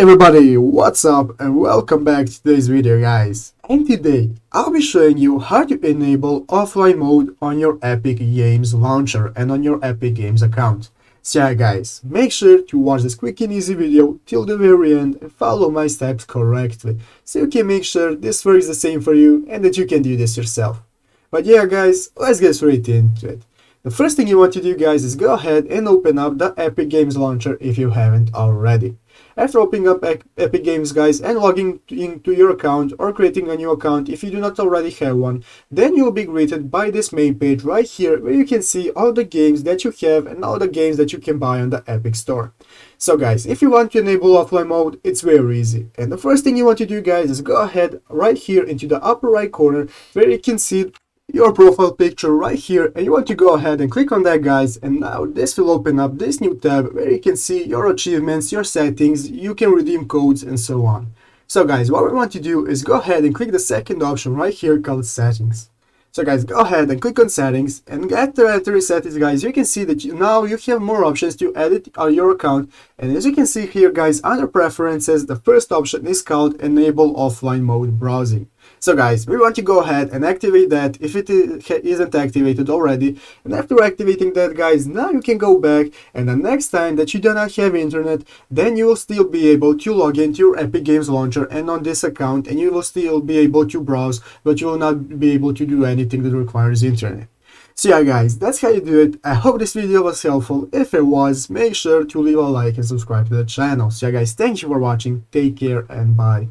Everybody, what's up and welcome back to today's video guys. And today I'll be showing you how to enable offline mode on your Epic Games launcher and on your Epic Games account. So yeah guys, make sure to watch this quick and easy video till the very end and follow my steps correctly so you can make sure this works the same for you and that you can do this yourself. But yeah guys, let's get straight into it. The first thing you want to do guys is go ahead and open up the Epic Games launcher if you haven't already. After opening up Epic Games guys and logging into your account or creating a new account if you do not already have one, then you will be greeted by this main page right here where you can see all the games that you have and all the games that you can buy on the Epic Store. So guys, if you want to enable offline mode, it's very easy. And the first thing you want to do guys is go ahead right here into the upper right corner where you can see your profile picture right here, and you want to go ahead and click on that guys, and now this will open up this new tab where you can see your achievements, your settings, you can redeem codes and so on. So guys, what we want to do is go ahead and click the second option right here called settings. So guys, go ahead and click on settings, and after entering settings guys, you can see that now you have more options to edit your account. And as you can see here guys, under preferences, the first option is called enable offline mode browsing. So guys, we want to go ahead and activate that if it isn't activated already. And after activating that guys, now you can go back, and the next time that you do not have internet, then you will still be able to log into your Epic Games launcher and on this account, and you will still be able to browse, but you will not be able to do anything that requires internet. So yeah guys, that's how you do it. I hope this video was helpful. If it was, make sure to leave a like and subscribe to the channel. So yeah guys, thank you for watching, take care and bye.